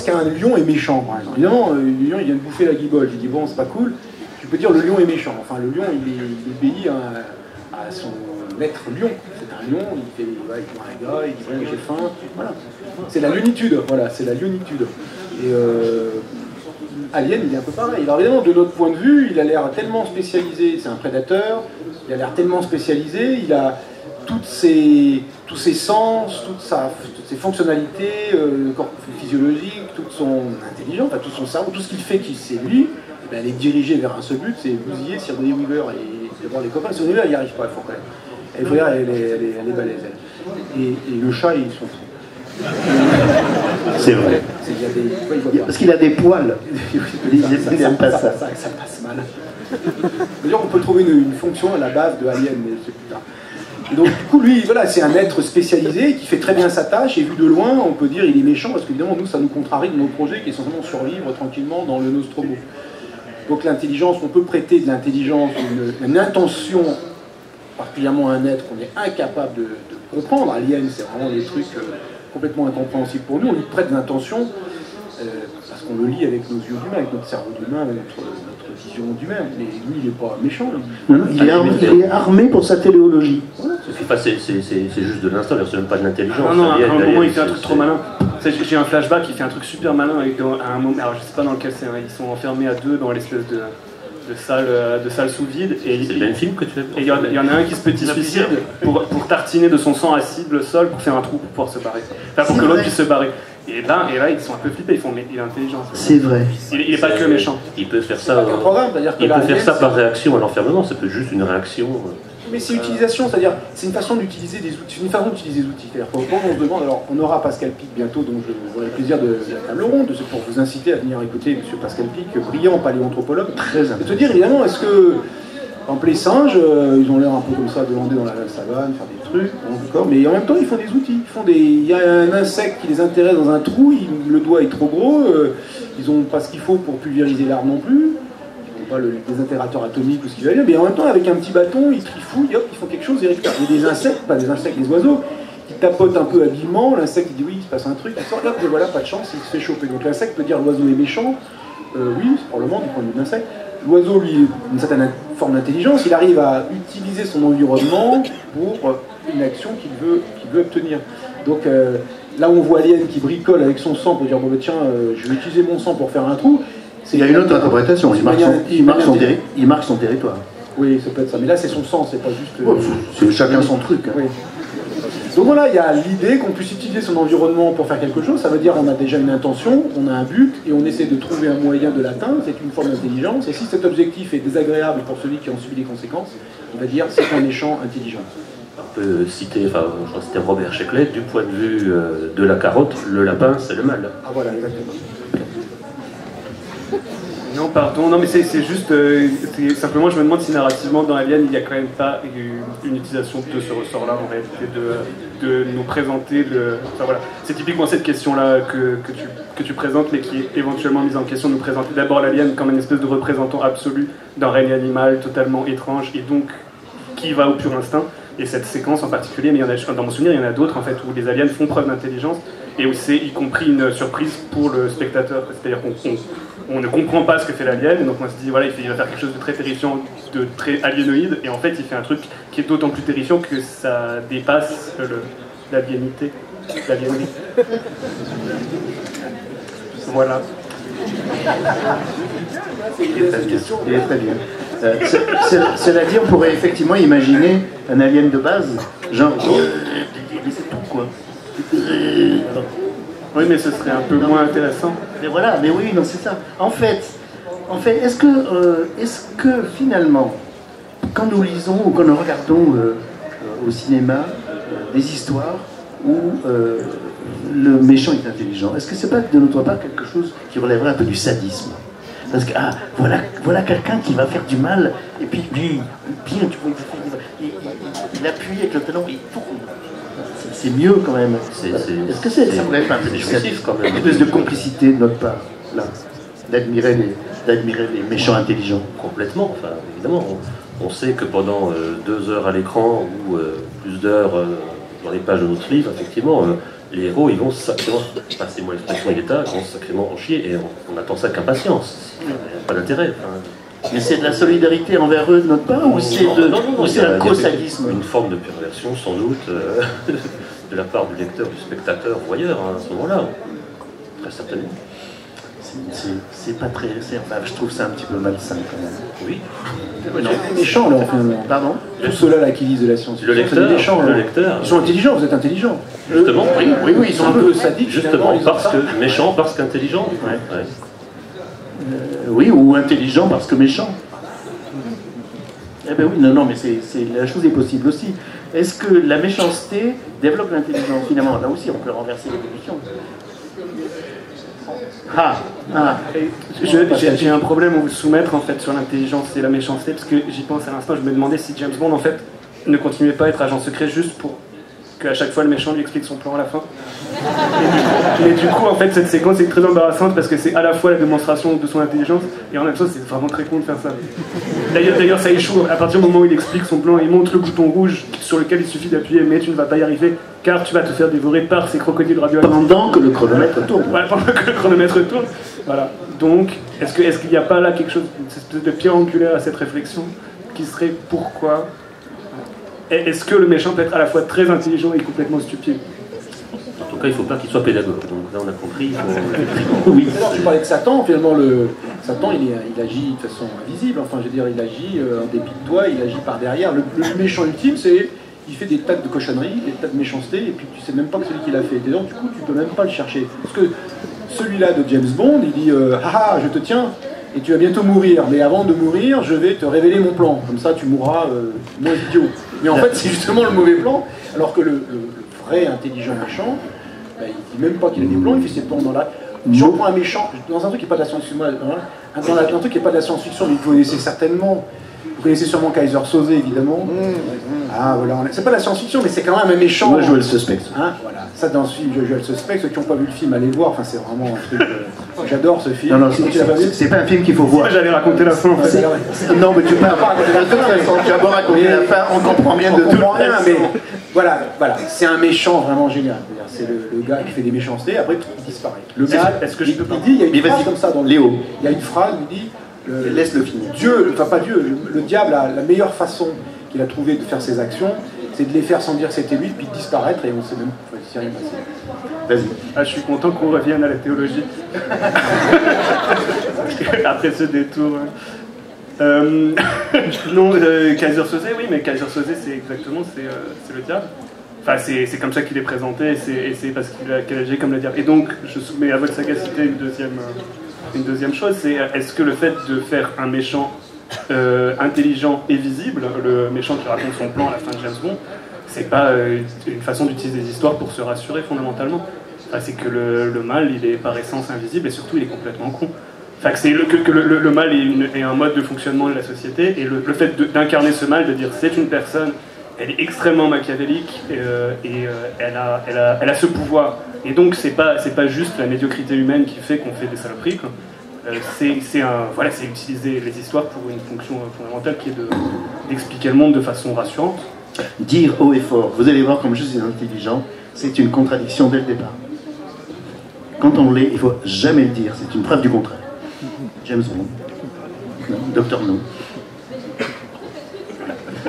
qu'un lion est méchant, par exemple. Évidemment, le lion, il vient de bouffer la guibole. J'ai dit, bon, c'est pas cool. Tu peux dire, le lion est méchant. Enfin, le lion, il obéit à son maître lion. C'est un lion, il voit un gars, il dit, bon, j'ai faim. Voilà. C'est la lionitude, voilà, c'est la lionitude. Et Alien, il est un peu pareil. Alors évidemment, de notre point de vue, il a l'air tellement spécialisé, c'est un prédateur, il a l'air tellement spécialisé, il a tous ses sens, toutes ses fonctionnalités physiologiques, toute son intelligence, enfin, tout son cerveau, tout ce qu'il fait, qui c'est lui, et bien, elle est dirigée vers un seul but, c'est bousiller Sigourney Weaver et voir les copains. Sigourney Weaver, il n'y arrive pas, il faut quand même. Il faut dire, elle est balèze, elle. Et le chat, ils sont fous. C'est vrai. Parce qu'il a des poils. Il n'aime pas ça. Ça passe mal. D'ailleurs, on peut trouver une fonction à la base de Alien, mais c'est plus tard. Et donc, du coup, lui, voilà, c'est un être spécialisé qui fait très bien sa tâche, et vu de loin, on peut dire il est méchant, parce qu'évidemment, nous, ça nous contrarie de nos projets qui est essentiellement survivre tranquillement dans le Nostromo. Donc, l'intelligence, on peut prêter de l'intelligence, une intention, particulièrement à un être qu'on est incapable de comprendre. Alien, c'est vraiment des trucs complètement incompréhensibles pour nous. On lui prête de l'intention parce qu'on le lit avec nos yeux d'humain, avec notre cerveau d'humain, avec notre vision d'humain. Mais lui, il n'est pas méchant. Il est armé pour sa téléologie. Voilà. C'est juste de l'instant, c'est même pas de l'intelligence. Non, à un moment, il fait un truc trop malin. J'ai un flashback, il fait un truc super malin à un moment. Alors, je sais pas dans lequel c'est, ils sont enfermés à deux dans l'espèce de salle sous vide. C'est le même film que tu as. Et il y en a un qui se petit suicide pour tartiner de son sang acide le sol pour faire un trou pour pouvoir se barrer. Enfin, pour que l'autre puisse se barrer. Et là, ils sont un peu flippés, ils font, mais il est intelligent. C'est vrai. Il est pas que méchant. Il peut faire ça. Il peut faire ça par réaction à l'enfermement, ça peut être juste une réaction. Mais c'est utilisation, c'est-à-dire, c'est une façon d'utiliser des outils. C'est une façon d'utiliser des outils. C'est-à-dire, quand on se demande, alors, on aura Pascal Pic bientôt, donc j'aurai le plaisir de la table ronde, pour vous inciter à venir écouter M. Pascal Pic, brillant paléanthropologue. Très et te dire, évidemment, est-ce que, en les singes, ils ont l'air un peu comme ça, de lander dans la savane, faire des trucs, d'accord, mais en même temps, ils font des outils. Il y a un insecte qui les intéresse dans un trou, le doigt est trop gros, ils n'ont pas ce qu'il faut pour pulvériser l'arbre non plus. Pas le désintégrateur atomique ou ce qu'il va dire, mais en même temps, avec un petit bâton, ils trifouillent, hop, ils font quelque chose, ils récupèrent. Il y a des insectes, pas des insectes, des oiseaux, qui tapotent un peu habilement, l'insecte il dit oui, il se passe un truc, il sort, hop, et voilà, pas de chance, il se fait choper. Donc l'insecte peut dire l'oiseau est méchant, oui, c'est probablement du point de vue de l'insecte. L'oiseau, lui, une certaine forme d'intelligence, il arrive à utiliser son environnement pour une action qu'il veut obtenir. Donc là, on voit Alien qui bricole avec son sang pour dire, bon, bah, tiens, je vais utiliser mon sang pour faire un trou. Il y a une autre interprétation, il marque son territoire. Oui, ça peut être ça, mais là c'est son sang, c'est pas juste... c'est chacun son truc. Hein. Oui. Donc voilà, il y a l'idée qu'on puisse utiliser son environnement pour faire quelque chose, ça veut dire on a déjà une intention, on a un but, et on essaie de trouver un moyen de l'atteindre, c'est une forme d'intelligence, et si cet objectif est désagréable pour celui qui en subit les conséquences, on va dire c'est un méchant intelligent. On peut citer, enfin, je crois que c'était Robert Sheckley, du point de vue de la carotte, le lapin c'est le mal. Ah voilà, exactement. Non, pardon, non mais c'est juste, simplement je me demande si narrativement dans Alien il n'y a quand même pas une utilisation de ce ressort-là en réalité, de nous présenter le... Enfin voilà, c'est typiquement cette question-là que tu présentes mais qui est éventuellement mise en question, nous présenter d'abord l'alien comme une espèce de représentant absolu d'un règne animal totalement étrange et donc qui va au pur instinct. Et cette séquence en particulier, mais dans mon souvenir il y en a d'autres en fait où les aliens font preuve d'intelligence et où c'est y compris une surprise pour le spectateur, c'est-à-dire qu'on ne comprend pas ce que fait l'alien, et donc on se dit voilà il va faire quelque chose de très terrifiant, de très aliénoïde, et en fait il fait un truc qui est d'autant plus terrifiant que ça dépasse l'aliénité. Voilà. Il est très bien. Cela dit, on pourrait effectivement imaginer un alien de base, genre... c'est tout, quoi. Oui, mais ce serait un peu moins intéressant. Mais voilà, mais oui, non, c'est ça. En fait est-ce que finalement, quand nous lisons ou quand nous regardons au cinéma des histoires où le méchant est intelligent, est-ce que c'est pas de notre part quelque chose qui relèverait un peu du sadisme? Parce que, voilà quelqu'un qui va faire du mal, et puis lui, bien, tu vois, il appuie avec le talon, il tourne. C'est mieux quand même. Est-ce que ça relève un peu du sadisme quand même? Une espèce de complicité de notre part, là, d'admirer les méchants intelligents. Complètement, enfin, évidemment. On sait que pendant 2 heures à l'écran, ou plus d'heures dans les pages de notre livre, effectivement, les héros, ils vont sacrément, passez-moi l'expression d'État, ils vont sacrément en chier, et on attend ça qu'impatience. Il n'y a pas d'intérêt. Mais c'est de la solidarité envers eux de notre part, ou c'est un co-sadisme? Une forme de perversion, sans doute, de la part du lecteur, du spectateur, voyeur, hein, à ce moment-là. Très certainement. C'est pas très... Enfin, je trouve ça un petit peu malsain, quand même. Oui. Les méchants, là, finalement. Pardon? Tous ceux-là là, qui lisent de la science-fiction. Le lecteur. Ils sont intelligents, vous êtes intelligents. Justement, oui, ils sont un peu sadiques. Justement, parce que méchant, parce qu'intelligent. Ouais. Ouais. Oui, ou intelligent parce que méchant. Eh ben oui, non, mais la chose est possible aussi. Est-ce que la méchanceté développe l'intelligence? Finalement, là aussi, on peut renverser l'évolution. J'ai un problème à vous soumettre en fait sur l'intelligence et la méchanceté, parce que j'y pense à l'instant, je me demandais si James Bond en fait ne continuait pas à être agent secret juste pour qu'à chaque fois le méchant lui explique son plan à la fin. Mais du coup en fait cette séquence est très embarrassante parce que c'est à la fois la démonstration de son intelligence et en même temps c'est vraiment très con de faire ça. D'ailleurs ça échoue à partir du moment où il explique son plan, il montre le bouton rouge sur lequel il suffit d'appuyer, mais tu ne vas pas y arriver car tu vas te faire dévorer par ces crocodiles radioactifs. Pendant que le chronomètre tourne. Voilà, pendant que le chronomètre tourne. Voilà. Donc, est-ce qu'il n'y a pas là quelque chose, une espèce de pierre angulaire à cette réflexion, qui serait pourquoi est-ce que le méchant peut être à la fois très intelligent et complètement stupide? En tout cas, il ne faut pas qu'il soit pédagogue. Donc là, on a compris. Oui. Alors, tu parlais de Satan, finalement, Satan, il agit de façon invisible. Enfin, je veux dire, il agit en dépit de toi, il agit par derrière. Le méchant ultime, c'est... Il fait des tas de cochonneries, des tas de méchanceté, et puis tu sais même pas que celui qui l'a fait. Et donc, du coup, tu peux même pas le chercher. Parce que celui-là de James Bond, il dit haha, je te tiens, et tu vas bientôt mourir. Mais avant de mourir, je vais te révéler mon plan. Comme ça, tu mourras moins idiot. Mais en fait, c'est justement le mauvais plan. Alors que le vrai intelligent méchant, bah, il dit même pas qu'il a des plans, il fait ses plans dans la... Je reprends un méchant, dans un truc qui n'est pas de la science-fiction, dans un truc qui n'est pas de la science-fiction, mais vous connaissez certainement. Vous connaissez sûrement Kaiser Soze, évidemment. Ah, voilà. C'est pas la science-fiction, mais c'est quand même un méchant. Moi, je joue le suspect. Hein, voilà. Ça, dans ce film, je joue le suspect. Ceux qui n'ont pas vu le film, allez le voir. Enfin, c'est vraiment un truc. J'adore ce film. Non, c'est pas un film qu'il faut voir. J'allais raconter la fin, en fait. Non, mais tu peux pas raconter la fin. Tu vas pas raconter la fin. On comprend bien de tout. Rien, mais voilà. C'est un méchant vraiment génial. C'est le gars qui fait des méchancetés. Après, il disparaît. Le gars, est-ce que je peux pas... Il dit, il y a une phrase comme ça dans le Léo. Il y a une phrase, il dit. Laisse-le finir. Dieu, enfin pas Dieu, le diable, la meilleure façon qu'il a trouvé de faire ses actions, c'est de les faire sans dire que c'était lui, puis de disparaître, et on ne sait même pas si rien passé. Vas-y. Ah, je suis content qu'on revienne à la théologie. Après ce détour. Non, Kaiser Soze, oui, mais Kaiser Soze, c'est exactement, c'est le diable. Enfin, c'est comme ça qu'il est présenté, et c'est parce qu'il a agi comme le diable. Et donc, je soumets à votre sagacité une deuxième chose, c'est est-ce que le fait de faire un méchant intelligent et visible, le méchant qui raconte son plan à la fin de James Bond, c'est pas une façon d'utiliser des histoires pour se rassurer fondamentalement. Enfin, c'est que le mal, il est par essence invisible et surtout il est complètement con. Enfin, que le mal est un mode de fonctionnement de la société, et le fait d'incarner ce mal, de dire c'est une personne, elle est extrêmement machiavélique et elle a ce pouvoir. Et donc c'est pas juste la médiocrité humaine qui fait qu'on fait des saloperies, quoi. C'est utiliser les histoires pour une fonction fondamentale qui est d'expliquer le monde de façon rassurante. Dire haut et fort, vous allez voir comme je suis intelligent, c'est une contradiction dès le départ. Quand on l'est, il ne faut jamais le dire, c'est une preuve du contraire. James Bond. Non, Dr No.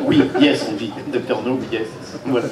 Oui, yes, on dit Dr No, yes. Voilà.